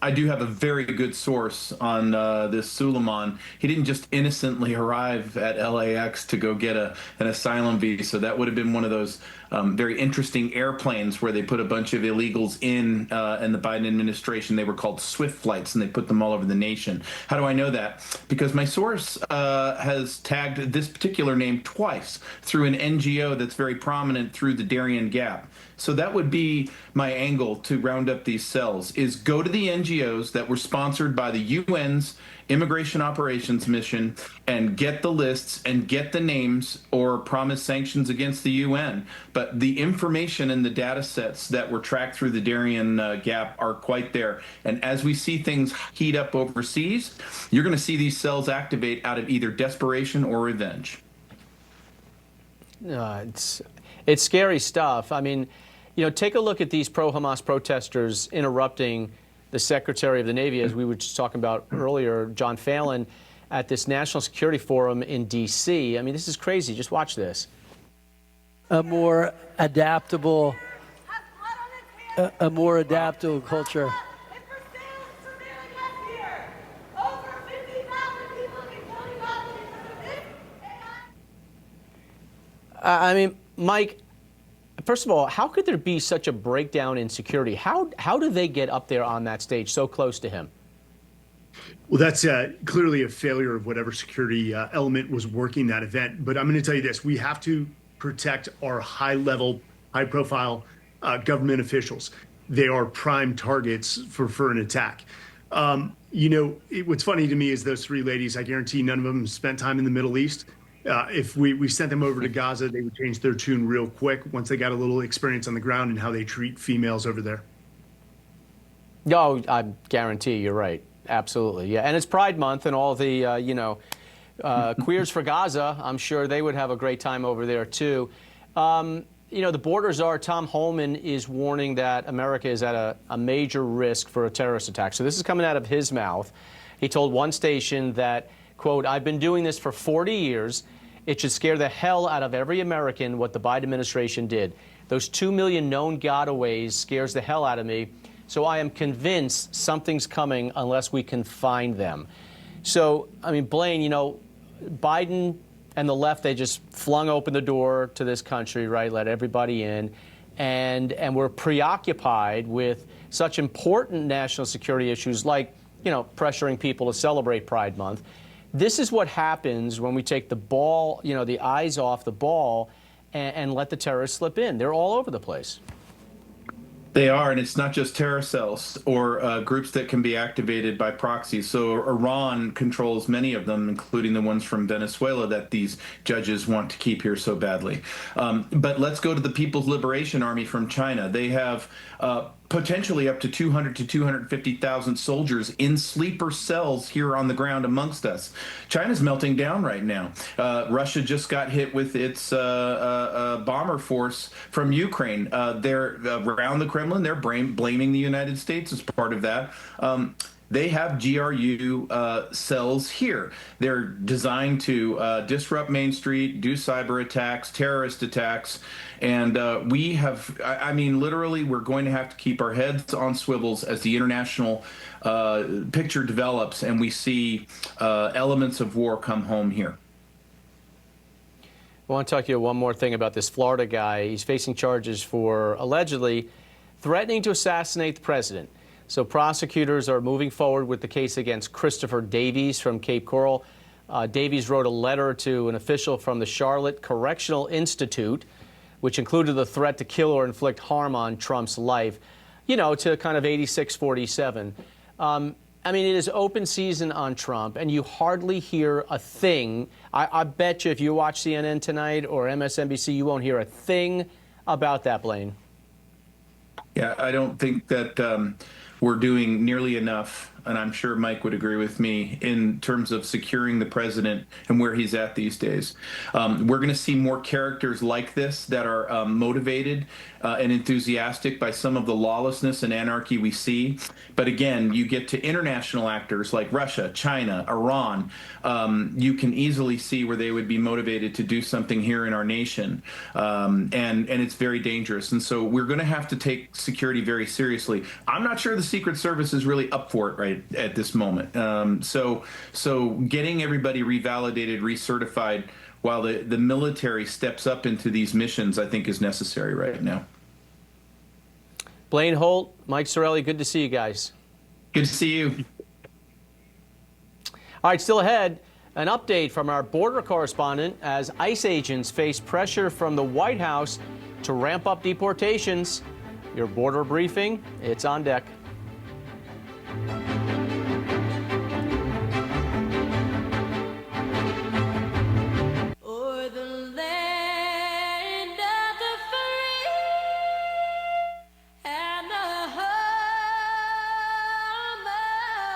I do have a very good source on this Suleiman. He didn't just innocently arrive at LAX to go get an asylum visa. That would have been one of those very interesting airplanes where they put a bunch of illegals in the Biden administration. They were called Swift flights, and they put them all over the nation. How do I know that? Because my source has tagged this particular name twice through an NGO that's very prominent through the Darien Gap. So that would be my angle to round up these cells, is go to the NGOs that were sponsored by the UN's Immigration Operations Mission and get the lists and get the names or promise sanctions against the UN. But the information and the data sets that were tracked through the Darien Gap are quite there. And as we see things heat up overseas, you're going to see these cells activate out of either desperation or revenge. It's scary stuff. I mean, take a look at these pro-Hamas protesters interrupting the Secretary of the Navy, as we were just talking about earlier, John Phelan, at this National Security Forum in D.C. I mean, this is crazy. Just watch this. A more adaptable culture. I mean, Mike, first of all, how could there be such a breakdown in security? How do they get up there on that stage so close to him? Well, that's clearly a failure of whatever security element was working that event. But I'm going to tell you this. We have to protect our high-level, high-profile government officials. They are prime targets for an attack. What's funny to me is those three ladies, I guarantee none of them spent time in the Middle East. If we sent them over to Gaza, they would change their tune real quick once they got a little experience on the ground and how they treat females over there. Oh, I guarantee you're right. Absolutely. Yeah. And it's Pride Month, and all the, queers for Gaza, I'm sure they would have a great time over there, too. The border czar, Tom Holman, is warning that America is at a major risk for a terrorist attack. So this is coming out of his mouth. He told one station that, quote, "I've been doing this for 40 years. It should scare the hell out of every American what the Biden administration did. Those 2 million known gotaways scares the hell out of me. So I am convinced something's coming unless we can find them." So, I mean, Blaine, Biden and the left, they just flung open the door to this country, right? Let everybody in. And we're preoccupied with such important national security issues like, pressuring people to celebrate Pride Month. This is what happens when we take the ball, the eyes off the ball and let the terrorists slip in. They're all over the place. They are, and it's not just terror cells or groups that can be activated by proxy. So Iran controls many of them, including the ones from Venezuela that these judges want to keep here so badly. But let's go to the People's Liberation Army from China. They have potentially up to 200 to 250,000 soldiers in sleeper cells here on the ground amongst us. China's melting down right now. Russia just got hit with its bomber force from Ukraine. They're around the Kremlin. They're blaming the United States as part of that. They have GRU cells here. They're designed to disrupt Main Street, do cyber attacks, terrorist attacks. And we have, I mean, literally, we're going to have to keep our heads on swivels as the international picture develops and we see elements of war come home here. I want to talk to you one more thing about this Florida guy. He's facing charges for allegedly threatening to assassinate the president. So prosecutors are moving forward with the case against Christopher Davies from Cape Coral. Davies wrote a letter to an official from the Charlotte Correctional Institute, which included the threat to kill or inflict harm on Trump's life, to kind of 86-47. I mean, it is open season on Trump, and you hardly hear a thing. I bet you if you watch CNN tonight or MSNBC, you won't hear a thing about that, Blaine. Yeah, I don't think that we're doing nearly enough and I'm sure Mike would agree with me, in terms of securing the president and where he's at these days. We're going to see more characters like this that are motivated and enthusiastic by some of the lawlessness and anarchy we see. But again, you get to international actors like Russia, China, Iran. You can easily see where they would be motivated to do something here in our nation, and it's very dangerous. And so we're going to have to take security very seriously. I'm not sure the Secret Service is really up for it right at this moment. So getting everybody revalidated, recertified, while the military steps up into these missions, I think is necessary right now. Blaine Holt, Mike Sorelli, good to see you guys. Good to see you. All right, still ahead, an update from our border correspondent as ICE agents face pressure from the White House to ramp up deportations. Your border briefing, it's on deck.